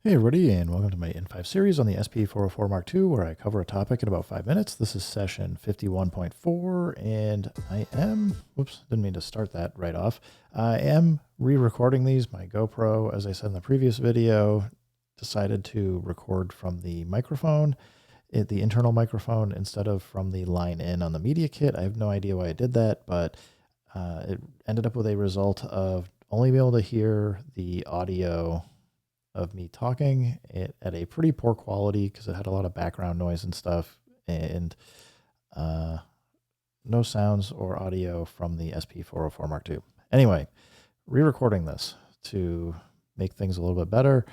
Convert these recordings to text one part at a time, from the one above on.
Hey everybody, and welcome to my N5 series on the SP404 Mark II, where I cover a topic in about 5 minutes. This is session 51.4, and I am, whoops, didn't mean to start that right off. I am re-recording these. My GoPro, as I said in the previous video, decided to record from the microphone, the internal microphone, instead of from the line in on the media kit. I have no idea why I did that, but it ended up with a result of only being able to hear the audio of me talking at a pretty poor quality because it had a lot of background noise and stuff, and no sounds or audio from the SP404 Mark II. Anyway, re-recording this to make things a little bit better,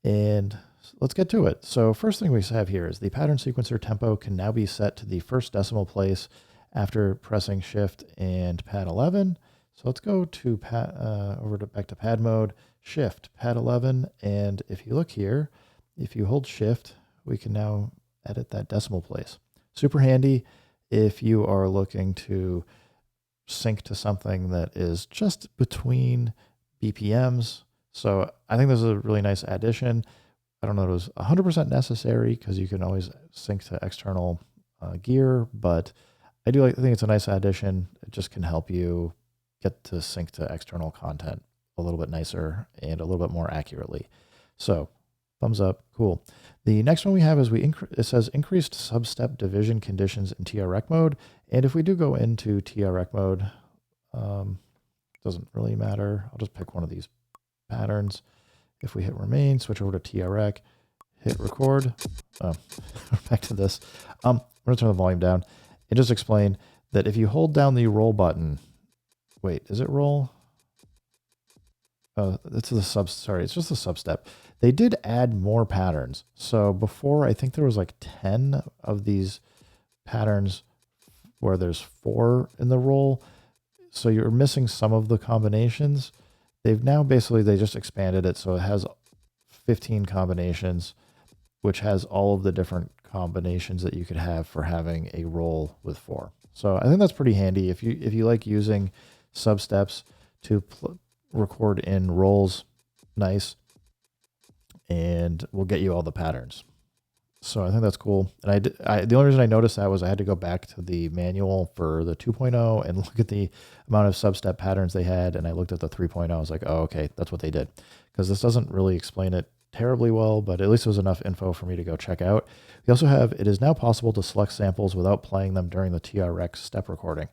and let's get to it. So first thing we have here is the pattern sequencer tempo can now be set to the first decimal place after pressing Shift and Pad 11. So let's go to back to pad mode, Shift, Pad 11, and if you look here, if you hold Shift, we can now edit that decimal place. Super handy if you are looking to sync to something that is just between BPMs. So I think this is a really nice addition. I don't know if it was 100% necessary because you can always sync to external gear, but I think it's a nice addition. It just can help you get to sync to external content a little bit nicer and a little bit more accurately. So thumbs up, cool. The next one we have is it says increased substep division conditions in TREC mode. And if we do go into TREC mode, doesn't really matter. I'll just pick one of these patterns. If we hit remain, switch over to TREC, hit record. Back to this. I'm gonna turn the volume down and just explain that if you hold down the roll button, wait, is it roll? It's the it's just the substep. They did add more patterns. So before, I think there was like 10 of these patterns where there's 4 in the roll. So you're missing some of the combinations. They've now they just expanded it. So it has 15 combinations, which has all of the different combinations that you could have for having a roll with 4. So I think that's pretty handy. If you like using substeps to record in rolls, nice, and we'll get you all the patterns. So I think that's cool. And the only reason I noticed that was I had to go back to the manual for the 2.0 and look at the amount of substep patterns they had, and I looked at the 3.0. I was like, oh, okay, that's what they did, because this doesn't really explain it terribly well, but at least it was enough info for me to go check out. We also have, it is now possible to select samples without playing them during the TREC step recording.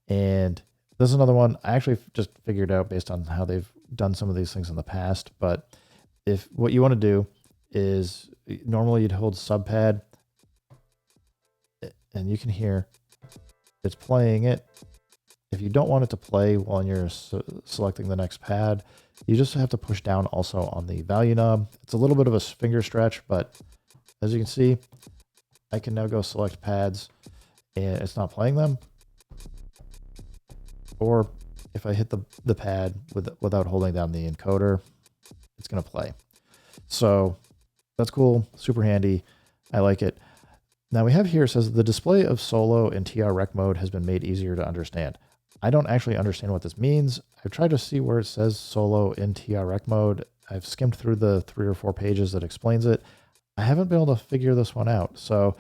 And this is another one I actually just figured out based on how they've done some of these things in the past. But if what you want to do is, normally you'd hold subpad and you can hear it's playing it. If you don't want it to play while you're selecting the next pad, you just have to push down also on the value knob. It's a little bit of a finger stretch, but as you can see, I can now go select pads and it's not playing them. Or if I hit the pad without holding down the encoder, it's going to play. So that's cool, super handy. I like it. Now we have here, it says the display of solo in TREC mode has been made easier to understand. I don't actually understand what this means. I've tried to see where it says solo in TREC mode. I've skimmed through the 3 or 4 pages that explains it. I haven't been able to figure this one out. So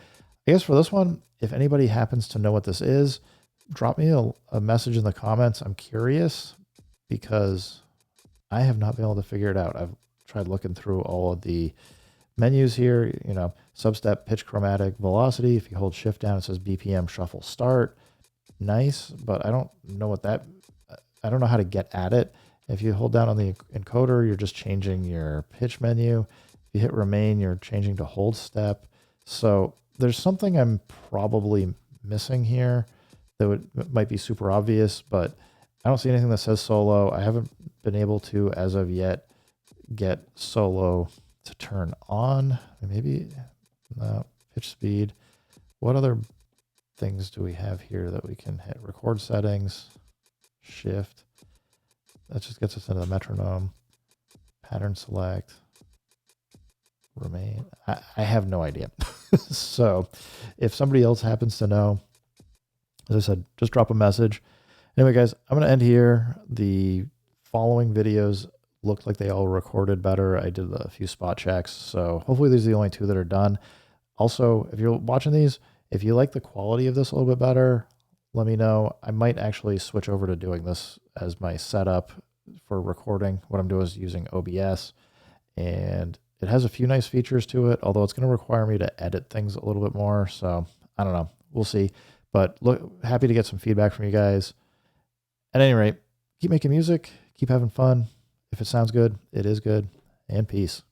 I guess for this one, if anybody happens to know what this is, drop me a message in the comments. I'm curious because I have not been able to figure it out. I've tried looking through all of the menus here, substep, pitch, chromatic, velocity. If you hold shift down, it says BPM shuffle start. Nice, but I don't know I don't know how to get at it. If you hold down on the encoder, you're just changing your pitch menu. If you hit remain, you're changing to hold step. So there's something I'm probably missing here that might be super obvious, but I don't see anything that says solo. I haven't been able to, as of yet, get solo to turn on. Maybe pitch speed. What other things do we have here that we can hit? Record settings, shift. That just gets us into the metronome. Pattern select, remain. I have no idea. So if somebody else happens to know, as I said, just drop a message. Anyway, guys, I'm going to end here. The following videos looked like they all recorded better. I did a few spot checks. So hopefully these are the only two that are done. Also, if you're watching these, if you like the quality of this a little bit better, let me know. I might actually switch over to doing this as my setup for recording. What I'm doing is using OBS, and it has a few nice features to it, although it's going to require me to edit things a little bit more. So I don't know. We'll see. But look, happy to get some feedback from you guys. At any rate, keep making music, keep having fun. If it sounds good, it is good, and peace.